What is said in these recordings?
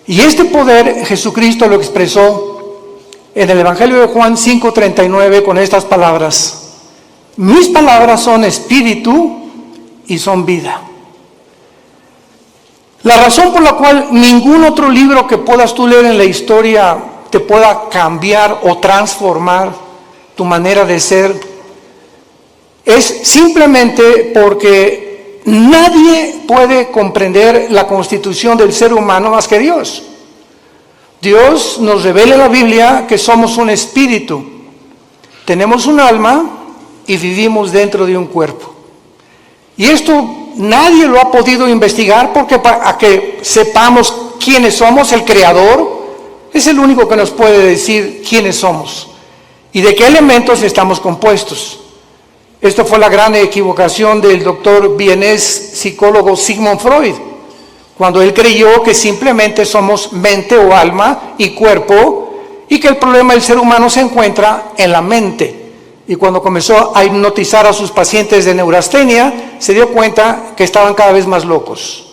Y este poder Jesucristo lo expresó en el Evangelio de Juan 5:39 con estas palabras: mis palabras son espíritu y son vida. La razón por la cual ningún otro libro que puedas tú leer en la historia te pueda cambiar o transformar tu manera de ser es simplemente porque nadie puede comprender la constitución del ser humano más que Dios. Dios nos revela en la Biblia que somos un espíritu, tenemos un alma y vivimos dentro de un cuerpo. Y esto nadie lo ha podido investigar, porque para que sepamos quiénes somos, el Creador es el único que nos puede decir quiénes somos y de qué elementos estamos compuestos. Esto fue la gran equivocación del doctor vienés psicólogo Sigmund Freud, cuando él creyó que simplemente somos mente o alma y cuerpo, y que el problema del ser humano se encuentra en la mente. Y cuando comenzó a hipnotizar a sus pacientes de neurastenia, se dio cuenta que estaban cada vez más locos.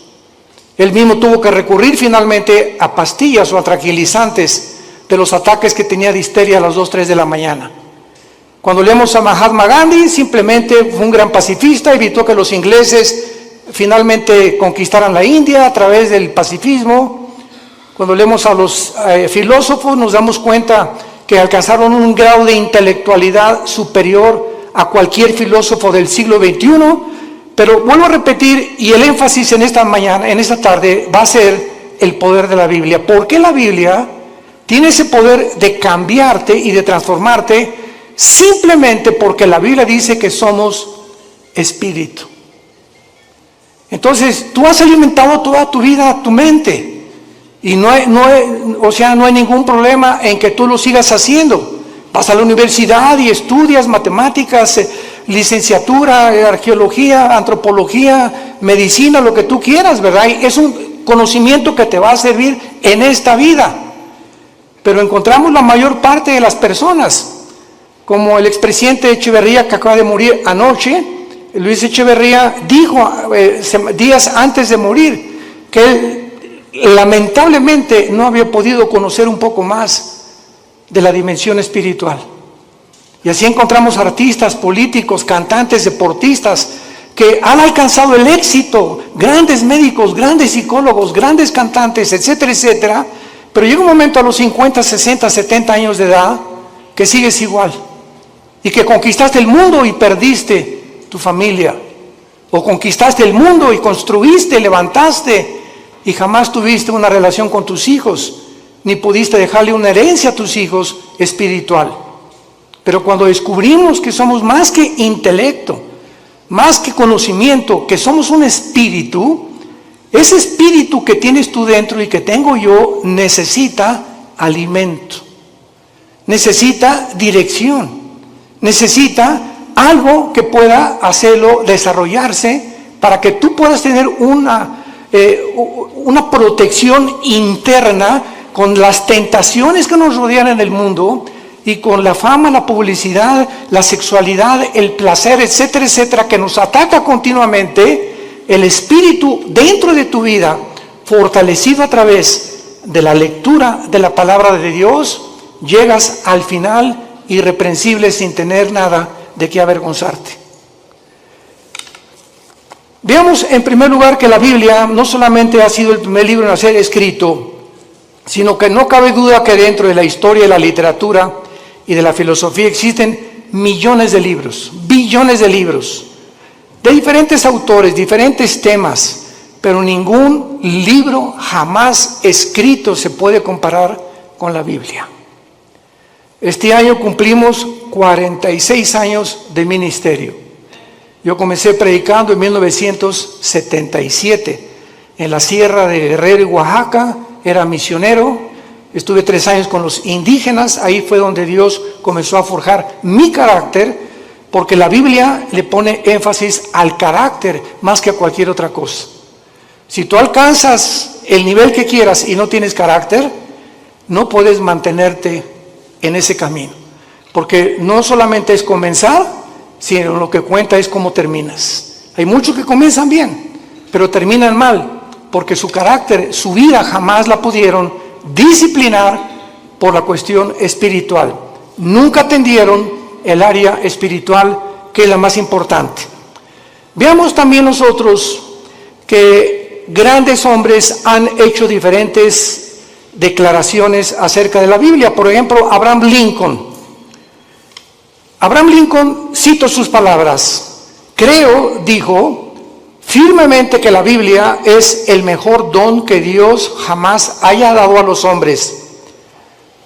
Él mismo tuvo que recurrir finalmente a pastillas o a tranquilizantes de los ataques que tenía de histeria a las 2, 3 de la mañana. Cuando leemos a Mahatma Gandhi, simplemente fue un gran pacifista, evitó que los ingleses finalmente conquistaran la India a través del pacifismo. Cuando leemos a los filósofos, nos damos cuenta que alcanzaron un grado de intelectualidad superior a cualquier filósofo del siglo XXI, pero vuelvo a repetir, y el énfasis en esta mañana, en esta tarde, va a ser el poder de la Biblia. ¿Por qué la Biblia tiene ese poder de cambiarte y de transformarte? Simplemente porque la Biblia dice que somos espíritu. Entonces, tú has alimentado toda tu vida tu mente. Y no hay ningún problema en que tú lo sigas haciendo. Vas a la universidad y estudias matemáticas, licenciatura, arqueología, antropología, medicina, lo que tú quieras, ¿verdad? Y es un conocimiento que te va a servir en esta vida. Pero encontramos la mayor parte de las personas, como el expresidente Echeverría, que acaba de morir anoche. Luis Echeverría dijo días antes de morir que él lamentablemente no había podido conocer un poco más de la dimensión espiritual. Y así encontramos artistas, políticos, cantantes, deportistas que han alcanzado el éxito, grandes médicos, grandes psicólogos, grandes cantantes, etcétera, etcétera, pero llega un momento a los 50, 60, 70 años de edad que sigues igual, y que conquistaste el mundo y perdiste tu familia, o conquistaste el mundo y construiste, levantaste, y jamás tuviste una relación con tus hijos, ni pudiste dejarle una herencia a tus hijos espiritual. Pero cuando descubrimos que somos más que intelecto, más que conocimiento, que somos un espíritu, ese espíritu que tienes tú dentro y que tengo yo necesita alimento, necesita dirección, necesita algo que pueda hacerlo desarrollarse para que tú puedas tener una protección interna con las tentaciones que nos rodean en el mundo y con la fama, la publicidad, la sexualidad, el placer, etcétera, etcétera, que nos ataca continuamente. El espíritu dentro de tu vida, fortalecido a través de la lectura de la palabra de Dios, llegas al final irreprensible sin tener nada de qué avergonzarte. Veamos en primer lugar que la Biblia no solamente ha sido el primer libro en ser escrito, sino que no cabe duda que dentro de la historia de la literatura y de la filosofía existen millones de libros, billones de libros, de diferentes autores, diferentes temas, pero ningún libro jamás escrito se puede comparar con la Biblia. Este año cumplimos 46 años de ministerio. Yo comencé predicando en 1977 en la Sierra de Guerrero y Oaxaca, era misionero, estuve 3 años con los indígenas, ahí fue donde Dios comenzó a forjar mi carácter, porque la Biblia le pone énfasis al carácter más que a cualquier otra cosa. Si tú alcanzas el nivel que quieras y no tienes carácter, no puedes mantenerte en ese camino, porque no solamente es comenzar, sino lo que cuenta es cómo terminas. Hay muchos que comienzan bien, pero terminan mal, porque su carácter, su vida jamás la pudieron disciplinar por la cuestión espiritual. Nunca atendieron el área espiritual, que es la más importante. Veamos también nosotros que grandes hombres han hecho diferentes declaraciones acerca de la Biblia. Por ejemplo, Abraham Lincoln. Abraham Lincoln, cito sus palabras: creo, dijo, firmemente que la Biblia es el mejor don que Dios jamás haya dado a los hombres.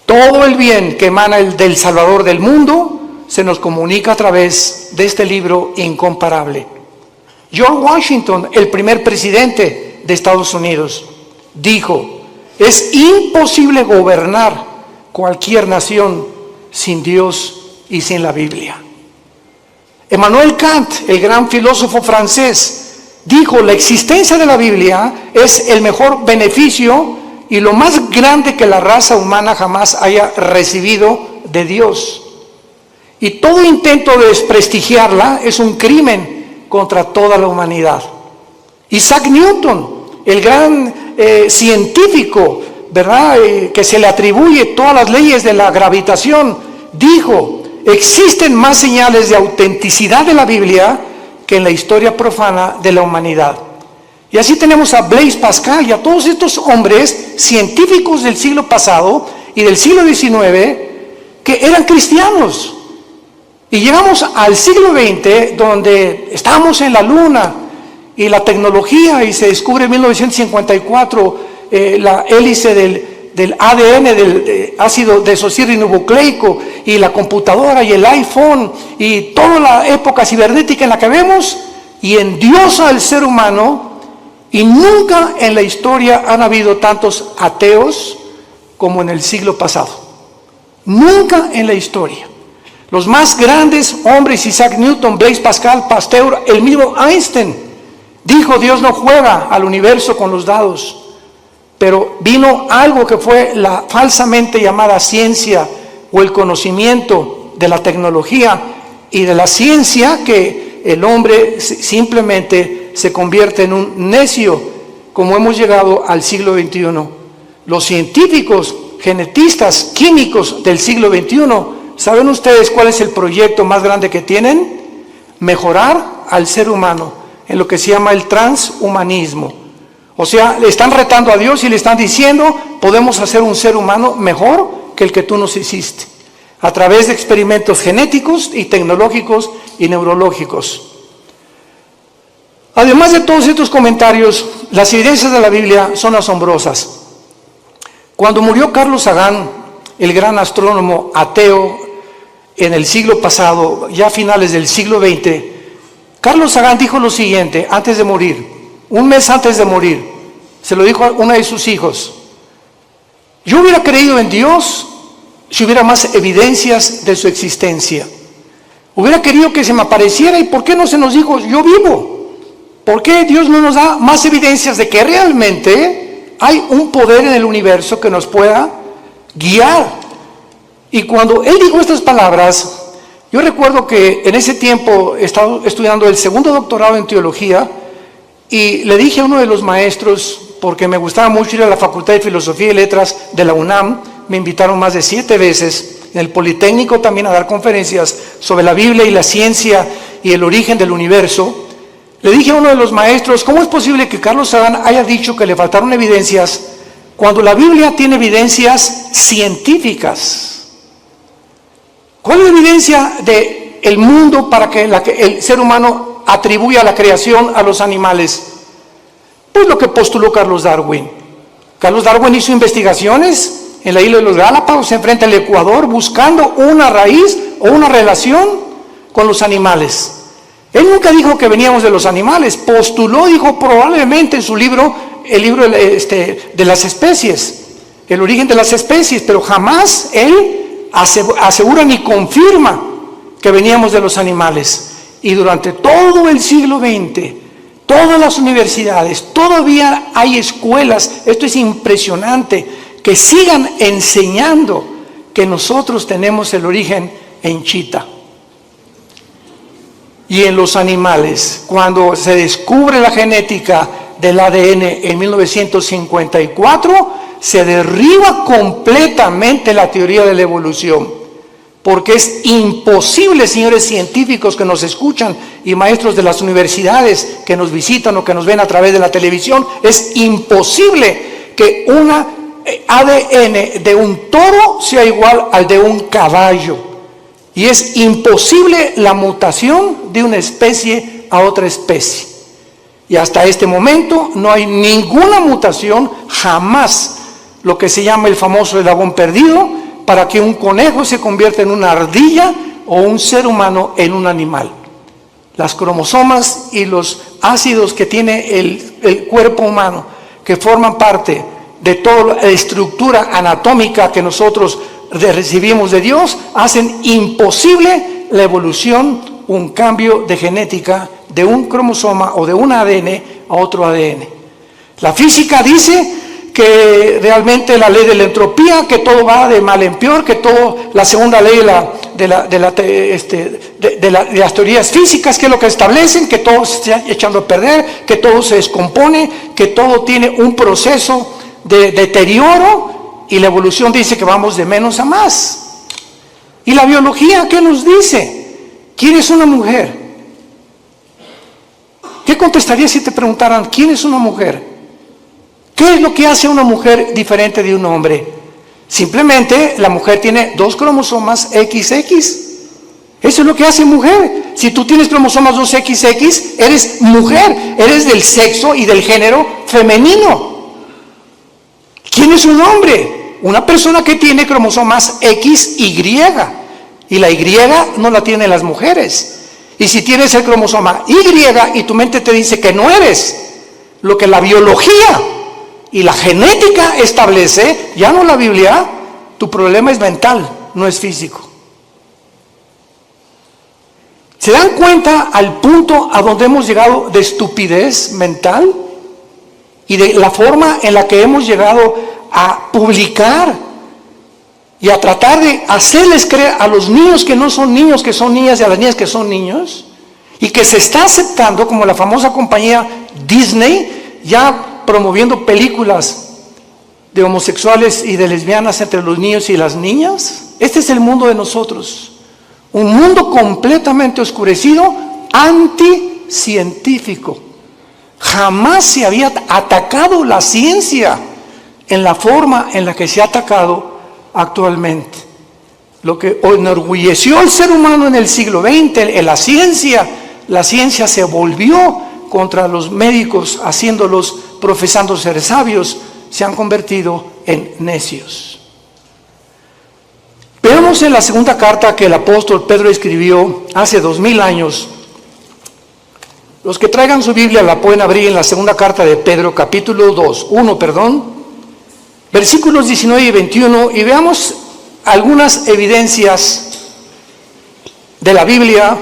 Todo el bien que emana del Salvador del mundo se nos comunica a través de este libro incomparable. George Washington, el primer presidente de Estados Unidos, dijo: es imposible gobernar cualquier nación sin Dios y sin la Biblia. Emmanuel Kant, el gran filósofo francés, dijo: la existencia de la Biblia es el mejor beneficio y lo más grande que la raza humana jamás haya recibido de Dios. Y todo intento de desprestigiarla es un crimen contra toda la humanidad. Isaac Newton, el gran científico, ¿verdad?, que se le atribuye todas las leyes de la gravitación, dijo: existen más señales de autenticidad de la Biblia que en la historia profana de la humanidad. Y así tenemos a Blaise Pascal y a todos estos hombres científicos del siglo pasado y del siglo XIX que eran cristianos. Y llegamos al siglo XX, donde estamos en la luna y la tecnología, y se descubre en 1954 la hélice del ADN, del ácido desoxirribonucleico, y la computadora y el iPhone y toda la época cibernética en la que vemos, y endiosa al ser humano. Y nunca en la historia han habido tantos ateos como en el siglo pasado. Nunca en la historia. Los más grandes hombres: Isaac Newton, Blaise Pascal, Pasteur, el mismo Einstein, dijo: Dios no juega al universo con los dados. Pero vino algo que fue la falsamente llamada ciencia, o el conocimiento de la tecnología y de la ciencia, que el hombre simplemente se convierte en un necio, como hemos llegado al siglo XXI. Los científicos, genetistas, químicos del siglo XXI, ¿saben ustedes cuál es el proyecto más grande que tienen? Mejorar al ser humano en lo que se llama el transhumanismo. O sea, le están retando a Dios y le están diciendo: podemos hacer un ser humano mejor que el que tú nos hiciste, a través de experimentos genéticos y tecnológicos y neurológicos. Además de todos estos comentarios, las evidencias de la Biblia son asombrosas. Cuando murió Carl Sagan, el gran astrónomo ateo, en el siglo pasado, ya a finales del siglo XX, Carl Sagan dijo lo siguiente antes de morir, un mes antes de morir. Se lo dijo a uno de sus hijos: yo hubiera creído en Dios si hubiera más evidencias de su existencia. Hubiera querido que se me apareciera. ¿Y por qué no se nos dijo: yo vivo? ¿Por qué Dios no nos da más evidencias de que realmente hay un poder en el universo que nos pueda guiar? Y cuando él dijo estas palabras, yo recuerdo que en ese tiempo estaba estudiando el segundo doctorado en teología, y le dije a uno de los maestros, porque me gustaba mucho ir a la Facultad de Filosofía y Letras de la UNAM, me invitaron más de 7 veces, en el Politécnico también, a dar conferencias sobre la Biblia y la ciencia y el origen del universo. Le dije a uno de los maestros: ¿cómo es posible que Carl Sagan haya dicho que le faltaron evidencias cuando la Biblia tiene evidencias científicas? ¿Cuál es la evidencia del mundo para que el ser humano atribuya la creación a los animales? Pues lo que postuló Carlos Darwin. Carlos Darwin hizo investigaciones en la isla de los Galápagos, enfrente al Ecuador, buscando una raíz o una relación con los animales. Él nunca dijo que veníamos de los animales, postuló, dijo probablemente en su libro, el libro de las especies, el origen de las especies, pero jamás él asegura ni confirma que veníamos de los animales. Y durante todo el siglo XX, todas las universidades, todavía hay escuelas, esto es impresionante, que sigan enseñando que nosotros tenemos el origen en Chita y en los animales. Cuando se descubre la genética del ADN en 1954, se derriba completamente la teoría de la evolución, porque es imposible, señores científicos que nos escuchan y maestros de las universidades que nos visitan o que nos ven a través de la televisión, es imposible que una ADN de un toro sea igual al de un caballo, y es imposible la mutación de una especie a otra especie. Y hasta este momento no hay ninguna mutación, jamás, lo que se llama el famoso eslabón perdido, para que un conejo se convierta en una ardilla o un ser humano en un animal. Las cromosomas y los ácidos que tiene el cuerpo humano, que forman parte de toda la estructura anatómica que nosotros recibimos de Dios, hacen imposible la evolución, un cambio de genética de un cromosoma o de un ADN a otro ADN. La física dice que realmente la ley de la entropía, que todo va de mal en peor, que todo, la segunda ley de las teorías físicas, que es lo que establecen, que todo se está echando a perder, que todo se descompone, que todo tiene un proceso de deterioro, y la evolución dice que vamos de menos a más. ¿Y la biología qué nos dice? ¿Quién es una mujer? ¿Qué contestarías si te preguntaran quién es una mujer? ¿Qué es lo que hace a una mujer diferente de un hombre? Simplemente la mujer tiene 2 cromosomas XX. Eso es lo que hace mujer. Si tú tienes cromosomas 2XX, eres mujer, eres del sexo y del género femenino. ¿Quién es un hombre? Una persona que tiene cromosomas XY. Y la Y no la tienen las mujeres. Y si tienes el cromosoma Y y tu mente te dice que no eres lo que la biología y la genética establece, ya no la Biblia, tu problema es mental, no es físico. ¿Se dan cuenta al punto a donde hemos llegado de estupidez mental? Y de la forma en la que hemos llegado a publicar y a tratar de hacerles creer a los niños que no son niños, que son niñas, y a las niñas que son niños, y que se está aceptando, como la famosa compañía Disney, ya promoviendo películas de homosexuales y de lesbianas entre los niños y las niñas. Este es el mundo de nosotros, un mundo completamente oscurecido, anticientífico. Jamás se había atacado la ciencia en la forma en la que se ha atacado actualmente. Lo que enorgulleció al ser humano en el siglo XX, en la ciencia se volvió contra los médicos, haciéndolos, profesando ser sabios, se han convertido en necios. Veamos en la segunda carta que el apóstol Pedro escribió hace 2000 años. Los que traigan su Biblia la pueden abrir en la segunda carta de Pedro, capítulo 1, versículos 19 y 21, y veamos algunas evidencias de la Biblia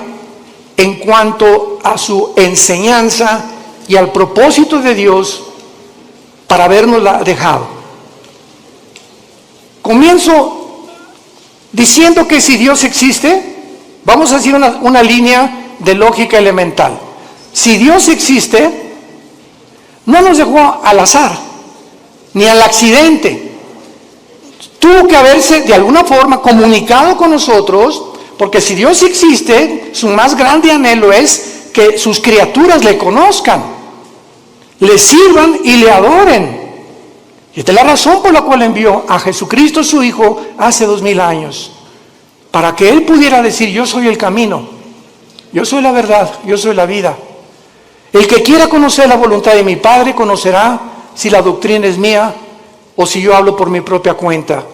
en cuanto a su enseñanza y al propósito de Dios para habernosla dejado. Comienzo diciendo que si Dios existe, vamos a hacer una línea de lógica elemental. Si Dios existe, no nos dejó al azar, ni al accidente. Tuvo que haberse de alguna forma comunicado con nosotros, porque si Dios existe, su más grande anhelo es que sus criaturas le conozcan, le sirvan y le adoren. Y esta es la razón por la cual envió a Jesucristo su Hijo hace 2000 años, para que Él pudiera decir: yo soy el camino, yo soy la verdad, yo soy la vida. El que quiera conocer la voluntad de mi Padre conocerá si la doctrina es mía o si yo hablo por mi propia cuenta.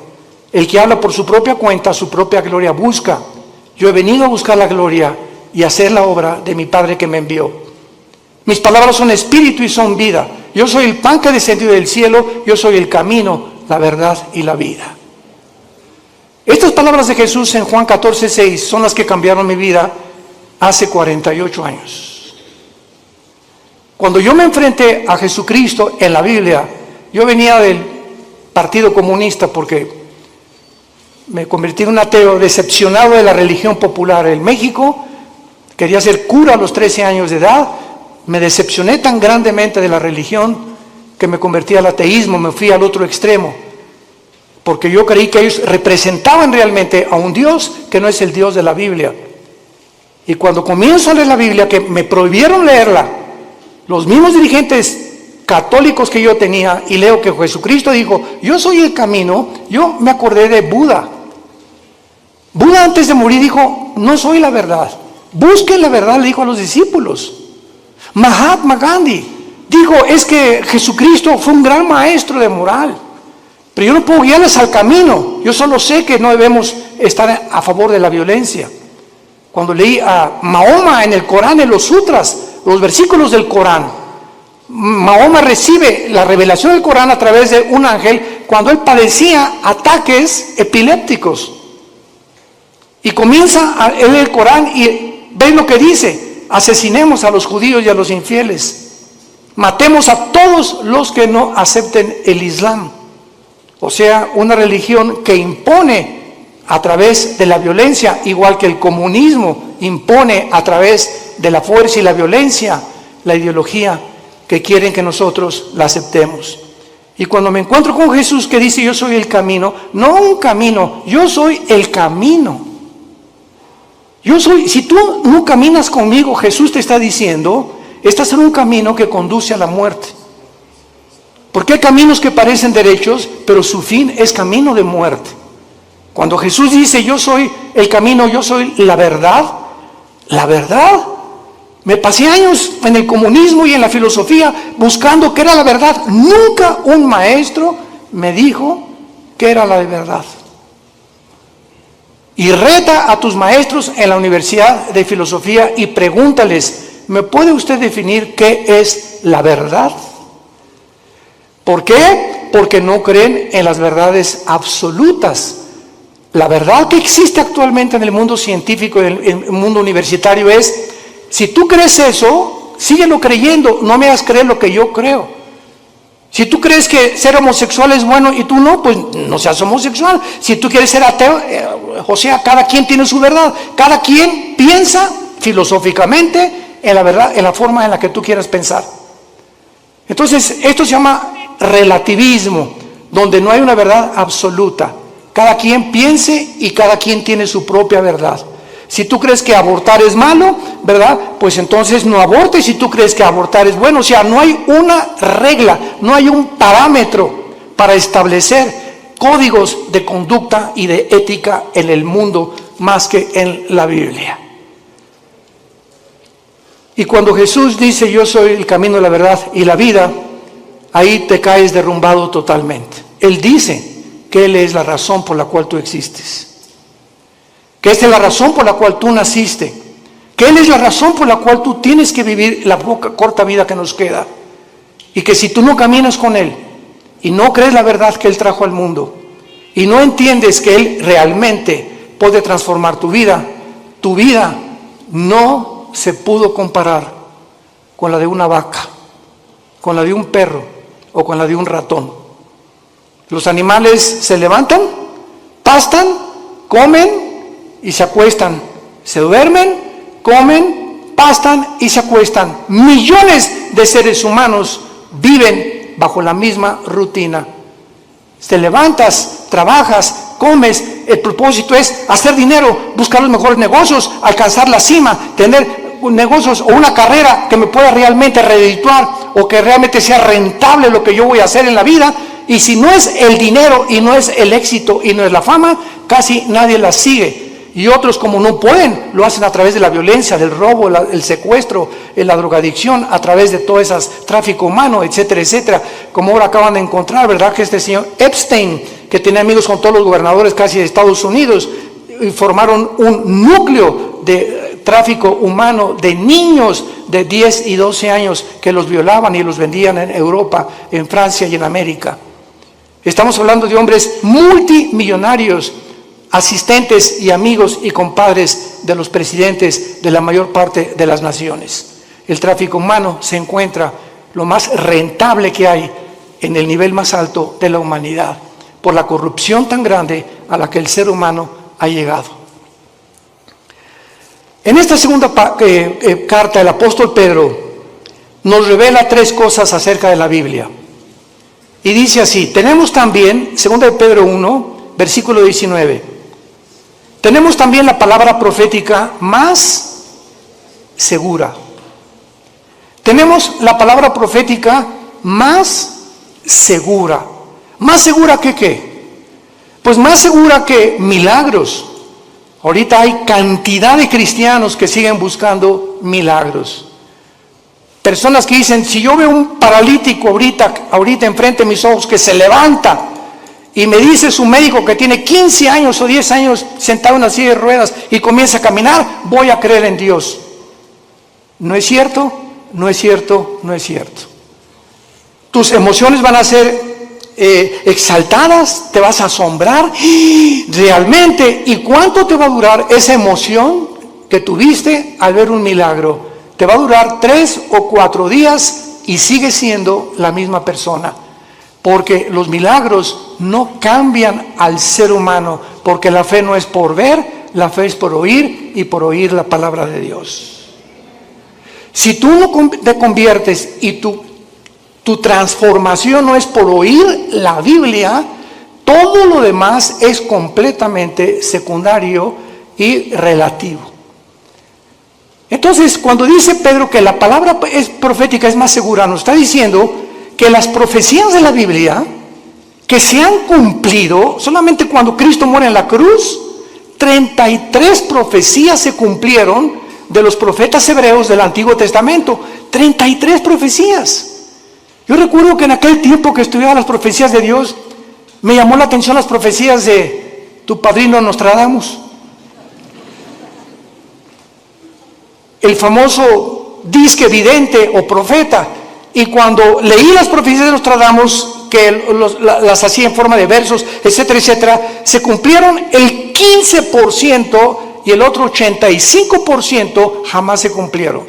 El que habla por su propia cuenta, su propia gloria busca. Yo he venido a buscar la gloria y a hacer la obra de mi Padre que me envió. Mis palabras son espíritu y son vida. Yo soy el pan que ha descendido del cielo, yo soy el camino, la verdad y la vida. Estas palabras de Jesús en Juan 14:6 son las que cambiaron mi vida hace 48 años. Cuando yo me enfrenté a Jesucristo en la Biblia, yo venía del Partido Comunista porque me convertí en un ateo decepcionado de la religión popular en México. Quería ser cura a los 13 años de edad, Me decepcioné tan grandemente de la religión que me convertí al ateísmo, me fui al otro extremo, porque yo creí que ellos representaban realmente a un Dios que no es el Dios de la Biblia. Y cuando comienzo a leer la Biblia, que me prohibieron leerla, los mismos dirigentes católicos que yo tenía, y leo que Jesucristo dijo, yo soy el camino, yo me acordé de Buda. Buda antes de morir dijo, no soy la verdad, busquen la verdad, le dijo a los discípulos. Mahatma Gandhi dijo, es que Jesucristo fue un gran maestro de moral, pero yo no puedo guiarles al camino, yo solo sé que no debemos estar a favor de la violencia. Cuando leí a Mahoma en el Corán, en los sutras, los versículos del Corán, Mahoma recibe la revelación del Corán a través de un ángel cuando él padecía ataques epilépticos. Y comienza a leer el Corán y ven lo que dice: asesinemos a los judíos y a los infieles, matemos a todos los que no acepten el Islam. O sea, una religión que impone a través de la violencia, igual que el comunismo impone a través de la fuerza y la violencia, la ideología que quieren que nosotros la aceptemos. Y cuando me encuentro con Jesús que dice, yo soy el camino, no un camino, yo soy el camino. Yo soy, si tú no caminas conmigo, Jesús te está diciendo, estás en un camino que conduce a la muerte. Porque hay caminos que parecen derechos, pero su fin es camino de muerte. Cuando Jesús dice, yo soy el camino, yo soy la verdad, me pasé años en el comunismo y en la filosofía buscando qué era la verdad. Nunca un maestro me dijo qué era la verdad. Y reta a tus maestros en la universidad de filosofía y pregúntales, ¿me puede usted definir qué es la verdad? ¿Por qué? Porque no creen en las verdades absolutas. La verdad que existe actualmente en el mundo científico, en el mundo universitario es, si tú crees eso, síguelo creyendo, no me hagas creer lo que yo creo. Si tú crees que ser homosexual es bueno y tú no, pues no seas homosexual. Si tú quieres ser ateo, o sea, cada quien tiene su verdad. Cada quien piensa filosóficamente en la verdad, en la forma en la que tú quieras pensar. Entonces, esto se llama relativismo, donde no hay una verdad absoluta. Cada quien piense y cada quien tiene su propia verdad. Si tú crees que abortar es malo, ¿verdad? Pues entonces no abortes. Si tú crees que abortar es bueno, o sea, no hay una regla, no hay un parámetro para establecer códigos de conducta y de ética en el mundo más que en la Biblia. Y cuando Jesús dice, yo soy el camino, la verdad y la vida, ahí te caes derrumbado totalmente. Él dice que Él es la razón por la cual tú existes. Que esta es la razón por la cual tú naciste, que Él es la razón por la cual tú tienes que vivir la corta vida que nos queda, y que si tú no caminas con Él y no crees la verdad que Él trajo al mundo y no entiendes que Él realmente puede transformar tu vida no se pudo comparar con la de una vaca, con la de un perro o con la de un ratón. Los animales se levantan, pastan, comen y se acuestan, se duermen, comen, pastan y se acuestan. Millones de seres humanos viven bajo la misma rutina. Te levantas, trabajas, comes, el propósito es hacer dinero, buscar los mejores negocios, alcanzar la cima, tener negocios o una carrera que me pueda realmente redituar o que realmente sea rentable lo que yo voy a hacer en la vida. Y si no es el dinero y no es el éxito y no es la fama, casi nadie la sigue. Y otros, como no pueden, lo hacen a través de la violencia, del robo, el secuestro, la drogadicción, a través de todo ese tráfico humano, etcétera, etcétera. Como ahora acaban de encontrar, ¿verdad? Que este señor Epstein, que tenía amigos con todos los gobernadores casi de Estados Unidos, y formaron un núcleo de tráfico humano de niños de 10 y 12 años que los violaban y los vendían en Europa, en Francia y en América. Estamos hablando de hombres multimillonarios, asistentes y amigos y compadres de los presidentes de la mayor parte de las naciones. El tráfico humano se encuentra lo más rentable que hay en el nivel más alto de la humanidad, por la corrupción tan grande a la que el ser humano ha llegado. En esta segunda carta, el apóstol Pedro nos revela tres cosas acerca de la Biblia. Y dice así, tenemos también, 2 de Pedro 1, versículo 19, tenemos también la palabra profética más segura. Tenemos la palabra profética más segura. ¿Más segura que qué? Pues más segura que milagros. Ahorita hay cantidad de cristianos que siguen buscando milagros. Personas que dicen, si yo veo un paralítico ahorita enfrente de mis ojos que se levanta y me dice su médico que tiene 15 años o 10 años sentado en una silla de ruedas y comienza a caminar, voy a creer en Dios. ¿No es cierto? No es cierto, no es cierto. Tus emociones van a ser exaltadas, te vas a asombrar realmente. ¿Y cuánto te va a durar esa emoción que tuviste al ver un milagro? Te va a durar 3 o 4 días y sigues siendo la misma persona. Porque los milagros no cambian al ser humano, porque la fe no es por ver, la fe es por oír y por oír la palabra de Dios. Si tú no te conviertes y tu transformación no es por oír la Biblia, todo lo demás es completamente secundario y relativo. Entonces, cuando dice Pedro que la palabra es profética, es más segura, nos está diciendo que las profecías de la Biblia que se han cumplido, solamente cuando Cristo muere en la cruz, 33 profecías se cumplieron de los profetas hebreos del Antiguo Testamento. 33 profecías. Yo recuerdo que en aquel tiempo que estudiaba las profecías de Dios, me llamó la atención las profecías de tu padrino Nostradamus. El famoso disque vidente o profeta. Y cuando leí las profecías de Nostradamus, que las hacía en forma de versos, etcétera, etcétera, se cumplieron el 15% y el otro 85% jamás se cumplieron.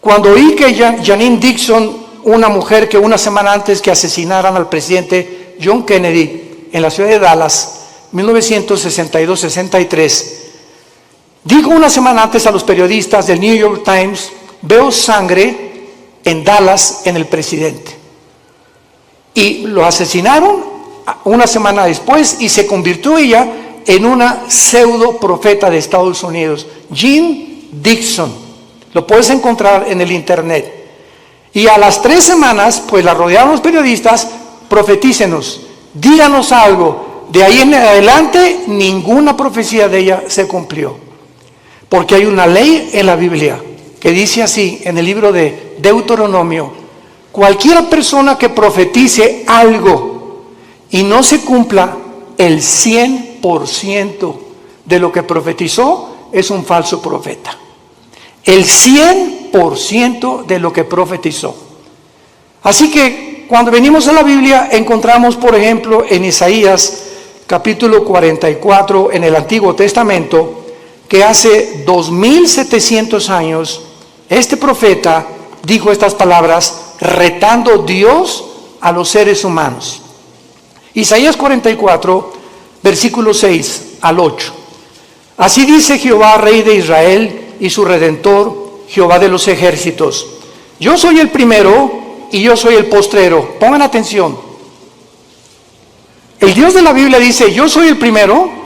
Cuando oí que Janine Dixon, una mujer que una semana antes que asesinaran al presidente John Kennedy en la ciudad de Dallas, 1962-63, dijo una semana antes a los periodistas del New York Times, veo sangre en Dallas en el presidente. Y lo asesinaron una semana después y se convirtió ella en una pseudo profeta de Estados Unidos, Jean Dixon. Lo puedes encontrar en el internet. Y a las 3 semanas, pues la rodearon los periodistas, profetícenos, díganos algo. De ahí en adelante, ninguna profecía de ella se cumplió. Porque hay una ley en la Biblia que dice así, en el libro de Deuteronomio, cualquier persona que profetice algo y no se cumpla el 100% de lo que profetizó, es un falso profeta. El 100% de lo que profetizó. Así que cuando venimos a la Biblia encontramos, por ejemplo, en Isaías capítulo 44 en el Antiguo Testamento, que hace 2700 años este profeta dijo estas palabras retando Dios a los seres humanos. Isaías 44 versículo 6 al 8. Así dice Jehová, Rey de Israel y su Redentor, Jehová de los ejércitos: yo soy el primero y yo soy el postrero. Pongan atención. El Dios de la Biblia dice, yo soy el primero.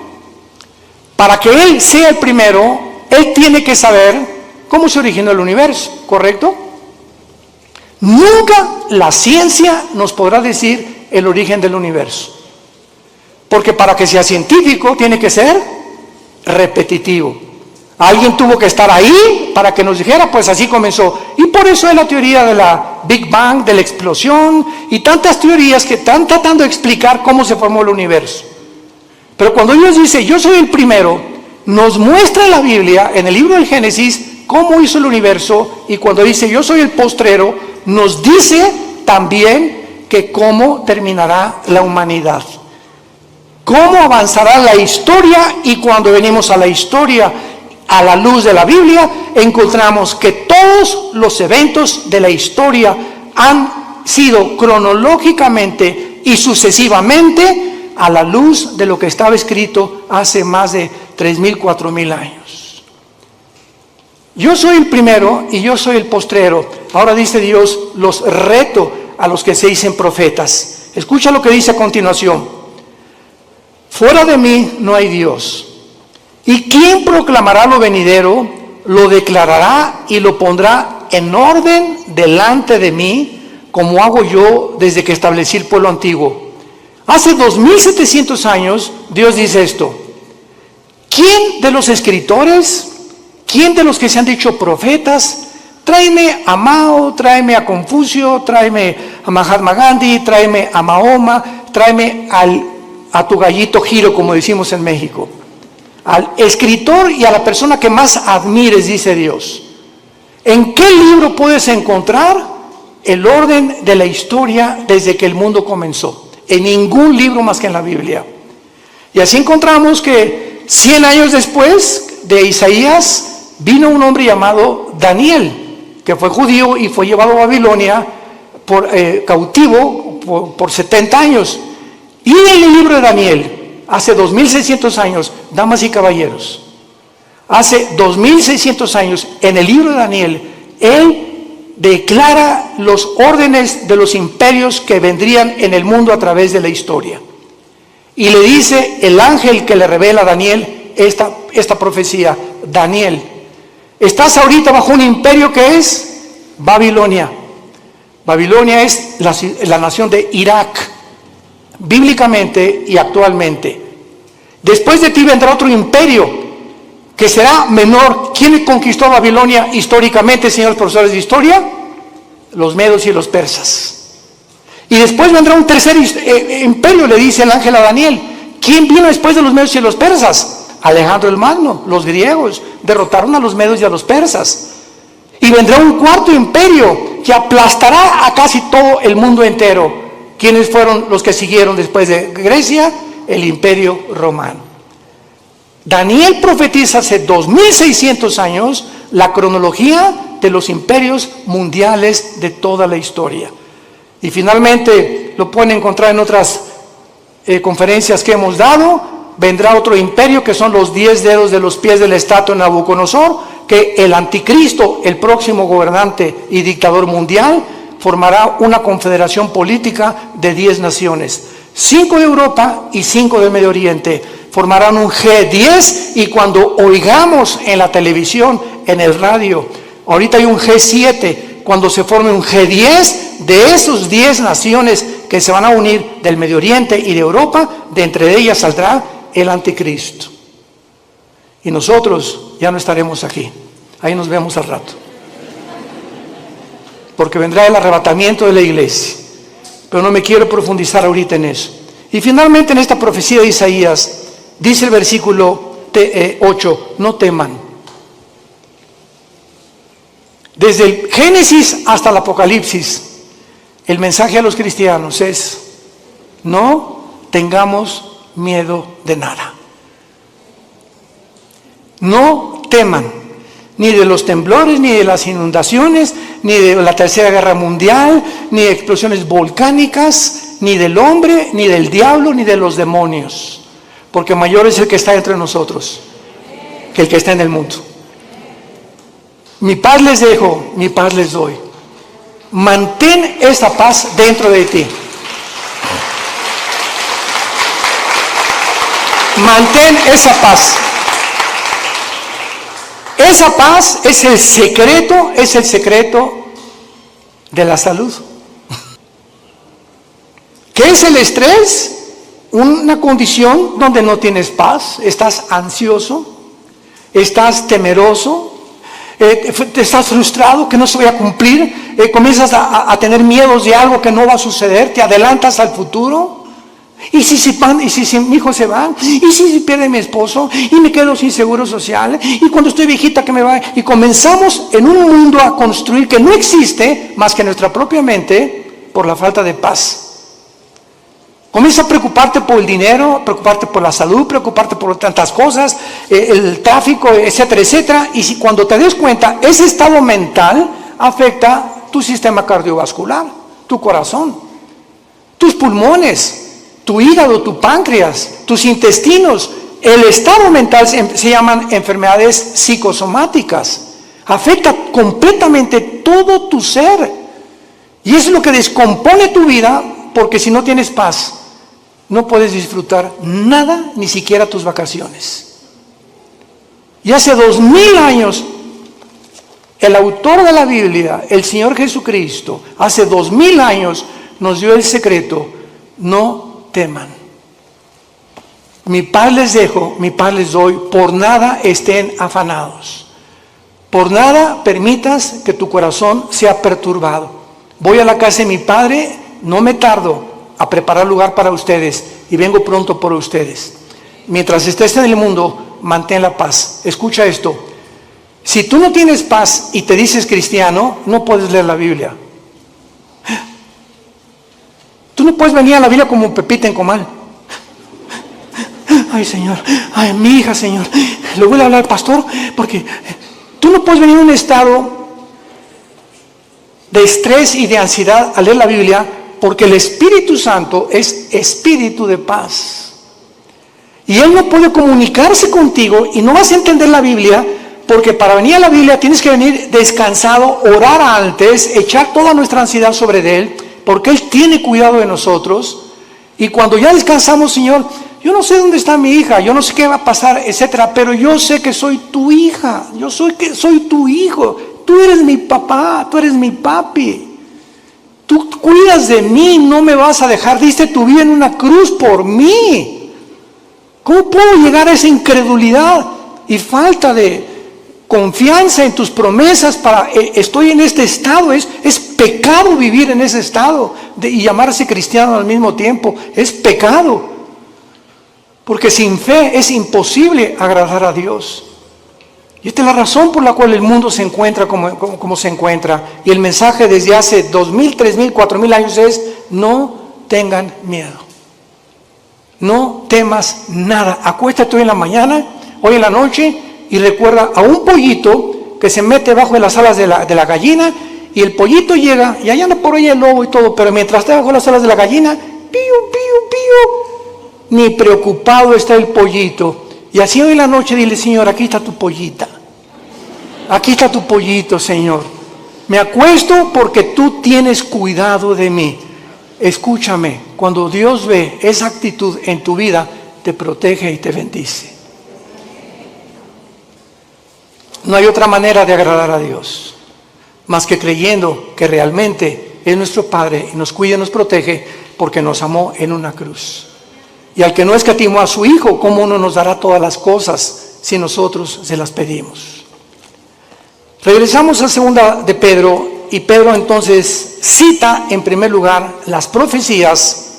Para que Él sea el primero, Él tiene que saber cómo se originó el universo, ¿correcto? Nunca la ciencia nos podrá decir el origen del universo. Porque para que sea científico tiene que ser repetitivo. Alguien tuvo que estar ahí para que nos dijera, pues así comenzó. Y por eso es la teoría de la Big Bang, de la explosión, y tantas teorías que están tratando de explicar cómo se formó el universo. Pero cuando Dios dice, yo soy el primero, nos muestra en la Biblia, en el libro del Génesis, cómo hizo el universo, y cuando dice, yo soy el postrero, nos dice también que cómo terminará la humanidad. Cómo avanzará la historia, y cuando venimos a la historia, a la luz de la Biblia, encontramos que todos los eventos de la historia han sido cronológicamente y sucesivamente a la luz de lo que estaba escrito hace más de 3,000, 4,000 años. Yo soy el primero y yo soy el postrero. ahora dice Dios, los reto a los que se dicen profetas. Escucha lo que dice a continuación. Fuera de mí no hay Dios. ¿Y quién proclamará lo venidero? Lo declarará y lo pondrá en orden delante de mí, como hago yo desde que establecí el pueblo antiguo. Hace 2700 años Dios dice esto. ¿Quién de los escritores, quién de los que se han dicho profetas, tráeme a Mao, tráeme a Confucio, tráeme a Mahatma Gandhi, tráeme a Mahoma, tráeme a tu gallito Giro, como decimos en México? Al escritor y a la persona que más admires, dice Dios. ¿En qué libro puedes encontrar el orden de la historia desde que el mundo comenzó? En ningún libro más que en la Biblia. Y así encontramos que 100 años después de Isaías vino un hombre llamado Daniel, que fue judío y fue llevado a Babilonia cautivo por 70 años. Y en el libro de Daniel, hace 2600 años, damas y caballeros, hace 2600 años, en el libro de Daniel, él declara los órdenes de los imperios que vendrían en el mundo a través de la historia. Y le dice el ángel que le revela a Daniel esta profecía: Daniel, estás ahorita bajo un imperio que es Babilonia. Babilonia es la nación de Irak, bíblicamente y actualmente. Después de ti vendrá otro imperio que será menor. ¿Quién conquistó Babilonia históricamente, señores profesores de historia? Los medos y los persas. Y después vendrá un tercer imperio, le dice el ángel a Daniel. ¿Quién vino después de los medos y los persas? Alejandro el Magno, los griegos derrotaron a los medos y a los persas. Y vendrá un cuarto imperio que aplastará a casi todo el mundo entero. ¿Quiénes fueron los que siguieron después de Grecia? El imperio romano. Daniel profetiza hace 2600 años la cronología de los imperios mundiales de toda la historia. Y finalmente lo pueden encontrar en otras conferencias que hemos dado. Vendrá otro imperio que son los 10 dedos de los pies de la estatua de Nabucodonosor, que el anticristo, el próximo gobernante y dictador mundial, formará una confederación política de 10 naciones, 5 de Europa y 5 del Medio Oriente. Formarán un G10 y cuando oigamos en la televisión, en el radio, ahorita hay un G7, cuando se forme un G10 de esos 10 naciones que se van a unir del Medio Oriente y de Europa, de entre ellas saldrá el anticristo. Y nosotros ya no estaremos aquí, ahí nos vemos al rato. Porque vendrá el arrebatamiento de la iglesia. Pero no me quiero profundizar ahorita en eso. Y finalmente en esta profecía de Isaías, dice el versículo 8, no teman. Desde el Génesis hasta el Apocalipsis, el mensaje a los cristianos es: no tengamos miedo de nada. No teman, ni de los temblores, ni de las inundaciones, ni de la Tercera Guerra Mundial, ni de explosiones volcánicas, ni del hombre, ni del diablo, ni de los demonios. Porque mayor es el que está entre nosotros que el que está en el mundo. Mi paz les dejo, mi paz les doy. Mantén esta paz dentro de ti. Mantén esa paz. Esa paz es el secreto de la salud. ¿Qué es el estrés? Una condición donde no tienes paz, estás ansioso, estás temeroso, te estás frustrado que no se vaya a cumplir, comienzas a tener miedos de algo que no va a suceder, te adelantas al futuro. ¿Y si mi hijo se va? ¿Y si pierde mi esposo? ¿Y me quedo sin seguro social? ¿Y cuando estoy viejita que me va? Y comenzamos en un mundo a construir que no existe más que nuestra propia mente por la falta de paz. Comienza a preocuparte por el dinero, preocuparte por la salud, preocuparte por tantas cosas, el tráfico, etcétera, etcétera. Y si cuando te des cuenta, ese estado mental afecta tu sistema cardiovascular, tu corazón, tus pulmones, tu hígado, tu páncreas, tus intestinos. El estado mental se llaman enfermedades psicosomáticas. Afecta completamente todo tu ser. Y eso es lo que descompone tu vida, porque si no tienes paz, no puedes disfrutar nada, ni siquiera tus vacaciones. Y hace 2000 años, el autor de la Biblia, el Señor Jesucristo, hace 2000 años nos dio el secreto: no teman. Mi paz les dejo, mi paz les doy, por nada estén afanados. Por nada permitas que tu corazón sea perturbado. Voy a la casa de mi Padre, no me tardo a preparar lugar para ustedes y vengo pronto por ustedes. Mientras estés en el mundo, mantén la paz. Escucha esto: si tú no tienes paz y te dices cristiano, no puedes leer la Biblia. Tú no puedes venir a la Biblia como Pepita en comal. Ay, Señor, ay, mi hija, Señor, le voy a hablar al pastor, porque tú no puedes venir en un estado de estrés y de ansiedad a leer la Biblia, porque el Espíritu Santo es espíritu de paz. Y Él no puede comunicarse contigo y no vas a entender la Biblia, porque para venir a la Biblia tienes que venir descansado, orar antes, echar toda nuestra ansiedad sobre Él, porque Él tiene cuidado de nosotros. Y cuando ya descansamos, Señor, yo no sé dónde está mi hija, yo no sé qué va a pasar, etcétera, pero yo sé que soy tu hija, yo soy tu hijo, tú eres mi papá, tú eres mi papi, tú cuidas de mí, no me vas a dejar, diste tu vida en una cruz por mí. ¿Cómo puedo llegar a esa incredulidad y falta de confianza en tus promesas estoy en este estado? Es pecado vivir en ese estado y llamarse cristiano al mismo tiempo, es pecado. Porque sin fe es imposible agradar a Dios. Y esta es la razón por la cual el mundo se encuentra como se encuentra. Y el mensaje desde hace 2000, 3000, 4000 años es: no tengan miedo. No temas nada. Acuéstate hoy en la mañana, hoy en la noche, y recuerda a un pollito que se mete bajo de las alas de la gallina, y el pollito llega, y allá anda por ahí el lobo y todo, pero mientras está bajo las alas de la gallina, pío, pío, pío, ni preocupado está el pollito. Y así hoy en la noche dile: Señor, aquí está tu pollita, aquí está tu pollito, Señor, me acuesto porque tú tienes cuidado de mí. Escúchame, cuando Dios ve esa actitud en tu vida, te protege y te bendice. No hay otra manera de agradar a Dios más que creyendo que realmente es nuestro Padre y nos cuida y nos protege, porque nos amó en una cruz. Y al que no escatimó a su Hijo, ¿cómo no nos dará todas las cosas si nosotros se las pedimos? Regresamos a segunda de Pedro, y Pedro entonces cita en primer lugar las profecías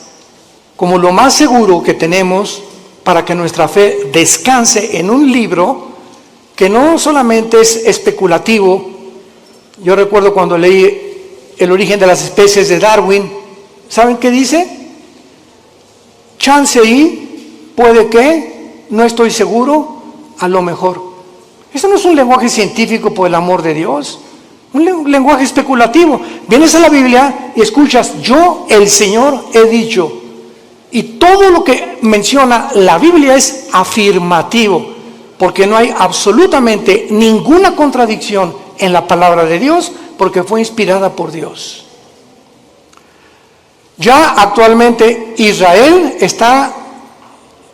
como lo más seguro que tenemos para que nuestra fe descanse en un libro que no solamente es especulativo. Yo recuerdo cuando leí El origen de las especies de Darwin, ¿saben qué dice? Chance y, puede que, no estoy seguro, a lo mejor. Eso no es un lenguaje científico, por el amor de Dios, un lenguaje especulativo. Vienes a la Biblia y escuchas: yo, el Señor, he dicho. Y todo lo que menciona la Biblia es afirmativo, porque no hay absolutamente ninguna contradicción en la palabra de Dios, porque fue inspirada por Dios. Ya actualmente Israel está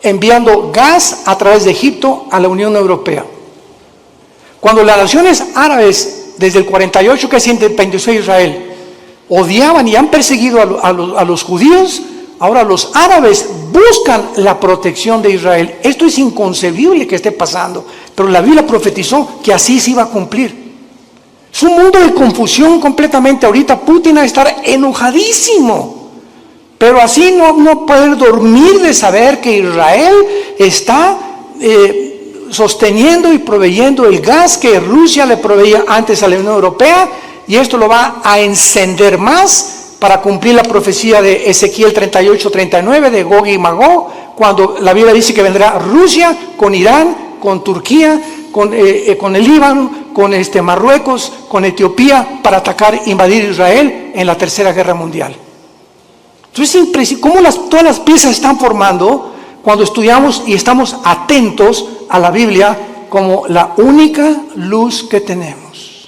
enviando gas a través de Egipto a la Unión Europea. Cuando las naciones árabes, desde el 48 que se independizó Israel, odiaban y han perseguido a los judíos, ahora los árabes buscan la protección de Israel. Esto es inconcebible que esté pasando, pero la Biblia profetizó que así se iba a cumplir. Es un mundo de confusión completamente. Ahorita Putin va a estar enojadísimo, pero así no poder dormir de saber que Israel está sosteniendo y proveyendo el gas que Rusia le proveía antes a la Unión Europea, y esto lo va a encender más para cumplir la profecía de Ezequiel 38-39 de Gog y Magog, cuando la Biblia dice que vendrá Rusia con Irán, con Turquía, con el Líbano, con Marruecos, con Etiopía, para atacar, invadir Israel en la Tercera Guerra Mundial. Entonces es impresionante cómo todas las piezas están formando cuando estudiamos y estamos atentos a la Biblia como la única luz que tenemos.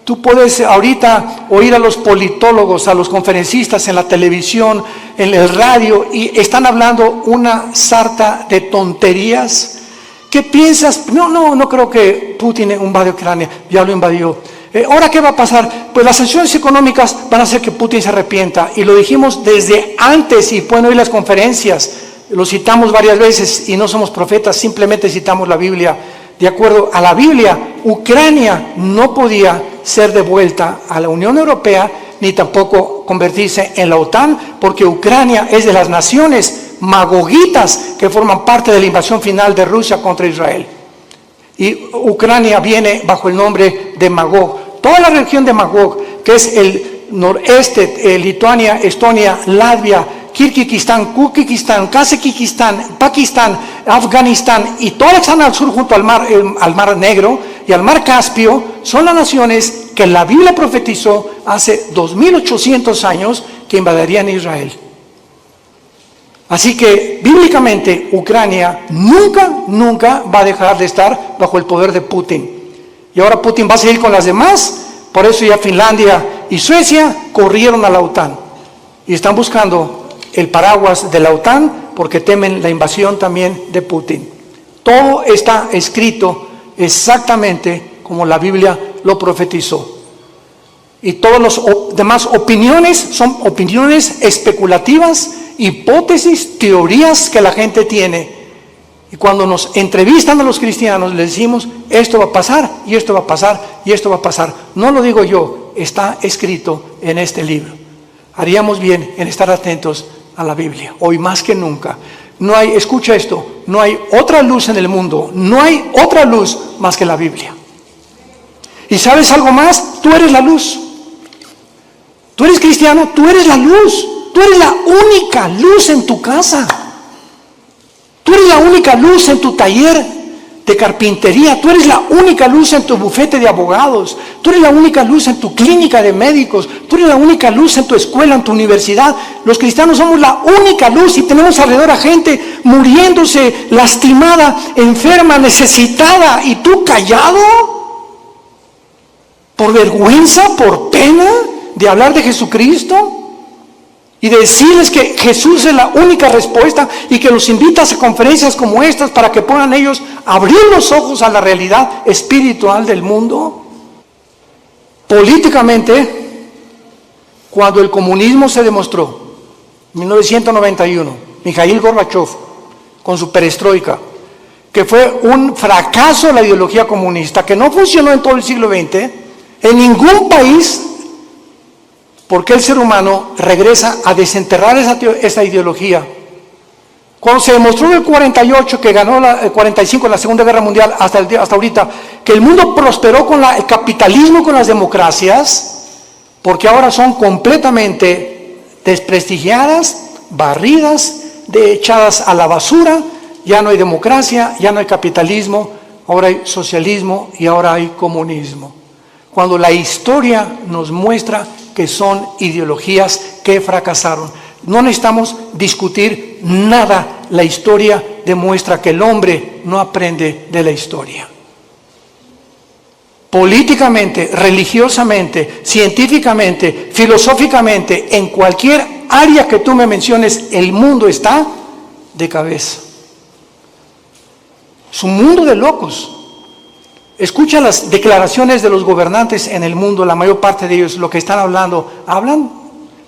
Tú puedes ahorita oír a los politólogos, a los conferencistas en la televisión, en el radio, y están hablando una sarta de tonterías. ¿Qué piensas? No creo que Putin invadió Ucrania, ya lo invadió. ¿Ahora qué va a pasar? Pues las sanciones económicas van a hacer que Putin se arrepienta, y lo dijimos desde antes, y pueden oír las conferencias, lo citamos varias veces, y no somos profetas, simplemente citamos la Biblia. De acuerdo a la Biblia, Ucrania no podía ser devuelta a la Unión Europea, ni tampoco convertirse en la OTAN, porque Ucrania es de las naciones magogitas que forman parte de la invasión final de Rusia contra Israel. Y Ucrania viene bajo el nombre de Magog. Toda la región de Magog, que es el noreste, Lituania, Estonia, Latvia, Kirguistán, Kuzbekistán, Kazajistán, Pakistán, Afganistán y todas las que están al sur junto al Mar Negro y al Mar Caspio, son las naciones que la Biblia profetizó hace 2800 años que invadirían Israel. Así que bíblicamente Ucrania nunca va a dejar de estar bajo el poder de Putin. Y ahora Putin va a seguir con las demás, por eso ya Finlandia y Suecia corrieron a la OTAN y están buscando el paraguas de la OTAN porque temen la invasión también de Putin. Todo está escrito exactamente como la Biblia lo profetizó. Y todas las demás opiniones son opiniones especulativas, hipótesis, teorías que la gente tiene. Y cuando nos entrevistan a los cristianos, les decimos, esto va a pasar, y esto va a pasar, y esto va a pasar. No lo digo yo, está escrito en este libro. Haríamos bien en estar atentos a la Biblia, hoy más que nunca. No hay, escucha esto, no hay otra luz en el mundo, no hay otra luz más que la Biblia. ¿Y sabes algo más? Tú eres la luz. Tú eres cristiano, tú eres la luz. Tú eres la única luz en tu casa. Tú eres la única luz en tu taller de carpintería. Tú eres la única luz en tu bufete de abogados. Tú eres la única luz en tu clínica de médicos. Tú eres la única luz en tu escuela, en tu universidad. Los cristianos somos la única luz y tenemos alrededor a gente muriéndose, lastimada, enferma, necesitada. ¿Y tú callado? ¿Por vergüenza, por pena de hablar de Jesucristo? Y decirles que Jesús es la única respuesta y que los invitas a conferencias como estas para que puedan ellos abrir los ojos a la realidad espiritual del mundo. Políticamente, cuando el comunismo se demostró, en 1991, Mikhail Gorbachev, con su perestroika, que fue un fracaso la ideología comunista, que no funcionó en todo el siglo XX, en ningún país. Porque el ser humano regresa a desenterrar esa ideología. Cuando se demostró en el 48, que ganó el 45 en la Segunda Guerra Mundial, hasta ahorita, que el mundo prosperó con el capitalismo, con las democracias, porque ahora son completamente desprestigiadas, barridas, echadas a la basura. Ya no hay democracia, ya no hay capitalismo, ahora hay socialismo y ahora hay comunismo. Cuando la historia nos muestra que son ideologías que fracasaron. No necesitamos discutir nada. La historia demuestra que el hombre no aprende de la historia. Políticamente, religiosamente, científicamente, filosóficamente, en cualquier área que tú me menciones, el mundo está de cabeza. Es un mundo de locos. Escucha las declaraciones de los gobernantes en el mundo, la mayor parte de ellos, lo que están hablando. Hablan,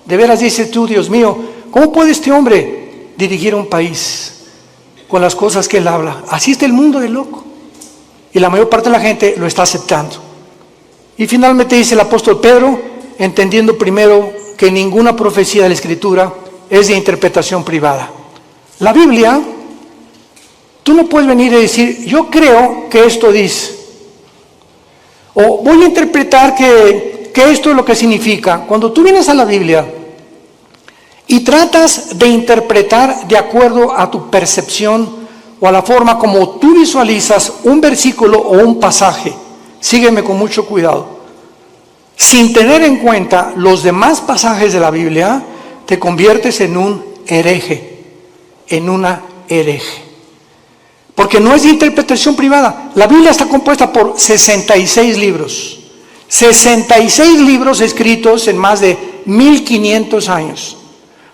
de veras dices tú, Dios mío, ¿cómo puede este hombre dirigir un país con las cosas que él habla? Así está el mundo de loco. Y la mayor parte de la gente lo está aceptando. Y finalmente dice el apóstol Pedro, entendiendo primero que ninguna profecía de la Escritura es de interpretación privada. La Biblia, tú no puedes venir y decir, yo creo que esto dice. O voy a interpretar que esto es lo que significa. Cuando tú vienes a la Biblia y tratas de interpretar de acuerdo a tu percepción o a la forma como tú visualizas un versículo o un pasaje, sígueme con mucho cuidado. Sin tener en cuenta los demás pasajes de la Biblia, te conviertes en un hereje, en una hereje. Porque no es de interpretación privada. La Biblia está compuesta por 66 libros. 66 libros escritos en más de 1500 años,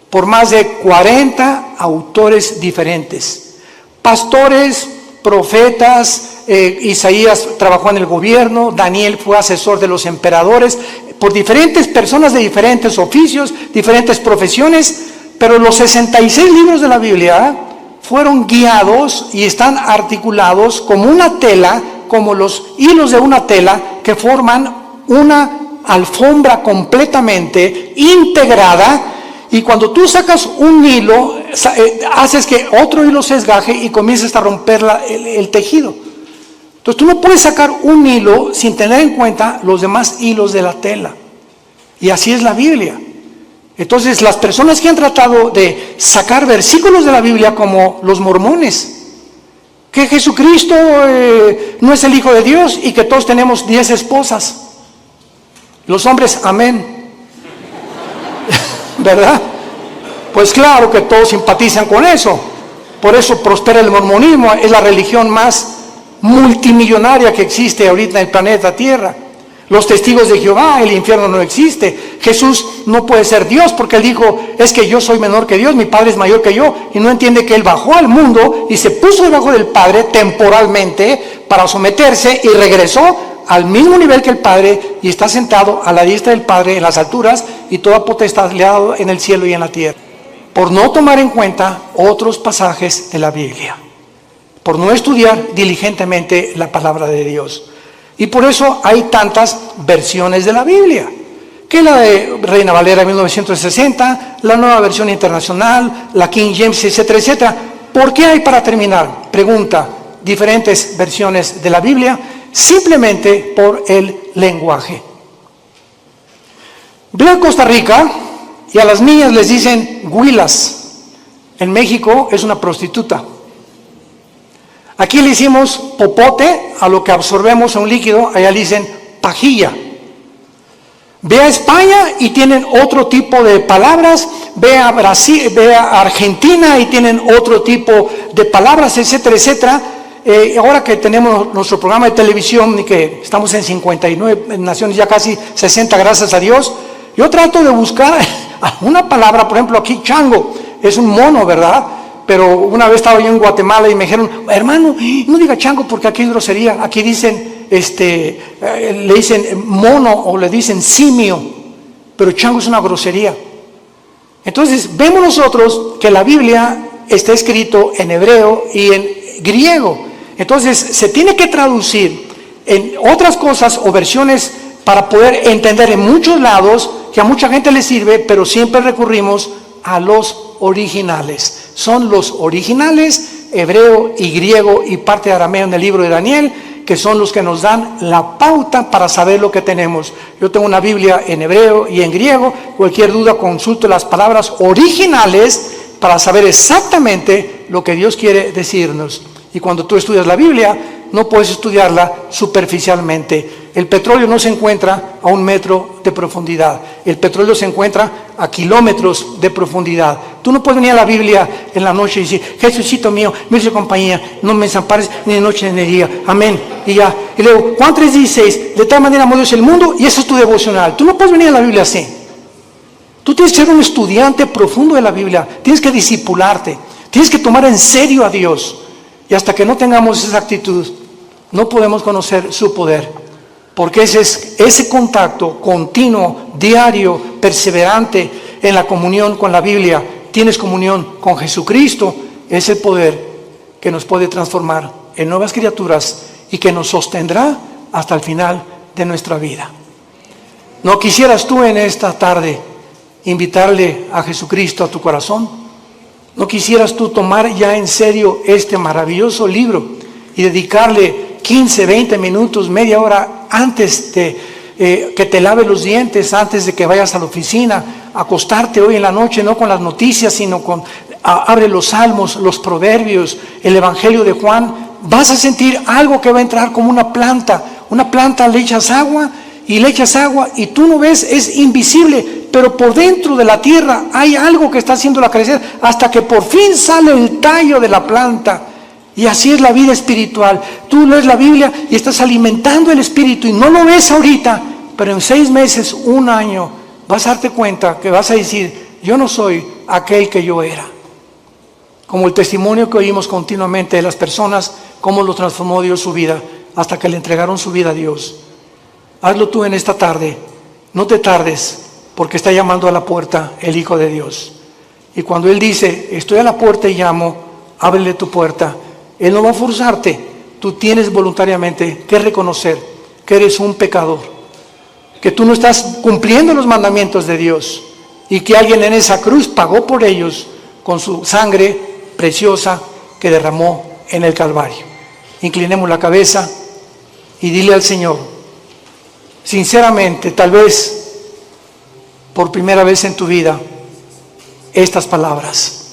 por más de 40 autores diferentes, pastores, profetas. Isaías trabajó en el gobierno, Daniel fue asesor de los emperadores, por diferentes personas de diferentes oficios, diferentes profesiones, pero los 66 libros de la Biblia fueron guiados y están articulados como una tela, como los hilos de una tela que forman una alfombra completamente integrada. Y cuando tú sacas un hilo, haces que otro hilo se desgaje y comienzas a romper el tejido. Entonces tú no puedes sacar un hilo sin tener en cuenta los demás hilos de la tela. Y así es la Biblia. Entonces las personas que han tratado de sacar versículos de la Biblia, como los mormones, que Jesucristo no es el Hijo de Dios y que todos tenemos 10 esposas. Los hombres, amén. ¿Verdad? Pues claro que todos simpatizan con eso. Por eso prospera el mormonismo, es la religión más multimillonaria que existe ahorita en el planeta Tierra. Los testigos de Jehová, el infierno no existe. Jesús no puede ser Dios porque él dijo, es que yo soy menor que Dios, mi Padre es mayor que yo, y no entiende que él bajó al mundo y se puso debajo del Padre temporalmente para someterse y regresó al mismo nivel que el Padre y está sentado a la diestra del Padre en las alturas y toda potestad le ha dado en el cielo y en la tierra. Por no tomar en cuenta otros pasajes de la Biblia, por no estudiar diligentemente la palabra de Dios. Y por eso hay tantas versiones de la Biblia, que la de Reina Valera 1960, la Nueva Versión Internacional, la King James, etcétera, etcétera. ¿Por qué hay, para terminar, pregunta, diferentes versiones de la Biblia? Simplemente por el lenguaje. Veo a Costa Rica y a las niñas les dicen huilas. En México es una prostituta. Aquí le hicimos popote a lo que absorbemos a un líquido, allá le dicen pajilla. Ve a España y tienen otro tipo de palabras, ve a Brasil, ve a Argentina y tienen otro tipo de palabras, etcétera, etcétera. Ahora que tenemos nuestro programa de televisión y que estamos en 59 naciones, ya casi 60, gracias a Dios, yo trato de buscar una palabra, por ejemplo aquí chango, es un mono, ¿verdad? Pero una vez estaba yo en Guatemala y me dijeron, hermano, no diga chango porque aquí es grosería. Aquí dicen, le dicen mono o le dicen simio, pero chango es una grosería. Entonces vemos nosotros que la Biblia está escrito en hebreo y en griego. Entonces se tiene que traducir en otras cosas o versiones para poder entender en muchos lados, que a mucha gente le sirve, pero siempre recurrimos a los originales. Son los originales, hebreo y griego y parte de arameo en el libro de Daniel, que son los que nos dan la pauta para saber lo que tenemos. Yo tengo una Biblia en hebreo y en griego. Cualquier duda, consulte las palabras originales para saber exactamente lo que Dios quiere decirnos. Y cuando tú estudias la Biblia, no puedes estudiarla superficialmente. El petróleo no se encuentra a 1 metro de profundidad. El petróleo se encuentra a kilómetros de profundidad. Tú no puedes venir a la Biblia en la noche y decir, Jesucito mío, me hizo compañía, no me desampares ni de noche ni de día. Amén. Y ya. Y luego, Juan 3:16, de tal manera amó Dios el mundo, y eso es tu devocional. Tú no puedes venir a la Biblia así. Tú tienes que ser un estudiante profundo de la Biblia. Tienes que discipularte. Tienes que tomar en serio a Dios. Y hasta que no tengamos esa actitud, no podemos conocer su poder. Porque ese contacto continuo, diario, perseverante en la comunión con la Biblia, tienes comunión con Jesucristo, es el poder que nos puede transformar en nuevas criaturas y que nos sostendrá hasta el final de nuestra vida. ¿No quisieras tú en esta tarde invitarle a Jesucristo a tu corazón? ¿No quisieras tú tomar ya en serio este maravilloso libro y dedicarle 15, 20 minutos, media hora antes de que te laves los dientes, antes de que vayas a la oficina, acostarte hoy en la noche, no con las noticias, sino abre los salmos, los proverbios, el evangelio de Juan? Vas a sentir algo que va a entrar como una planta le echas agua y tú no ves, es invisible, pero por dentro de la tierra hay algo que está haciéndola crecer hasta que por fin sale el tallo de la planta. Y así es la vida espiritual. Tú lees la Biblia y estás alimentando el espíritu y no lo ves ahorita, pero en 6 meses, 1 año, vas a darte cuenta que vas a decir, yo no soy aquel que yo era. Como el testimonio que oímos continuamente de las personas, cómo lo transformó Dios su vida, hasta que le entregaron su vida a Dios. Hazlo tú en esta tarde, no te tardes, porque está llamando a la puerta el Hijo de Dios. Y cuando Él dice, estoy a la puerta y llamo, ábrele tu puerta. Él no va a forzarte, tú tienes voluntariamente que reconocer que eres un pecador, que tú no estás cumpliendo los mandamientos de Dios y que alguien en esa cruz pagó por ellos con su sangre preciosa que derramó en el Calvario. Inclinemos la cabeza y dile al Señor, sinceramente, tal vez por primera vez en tu vida, estas palabras.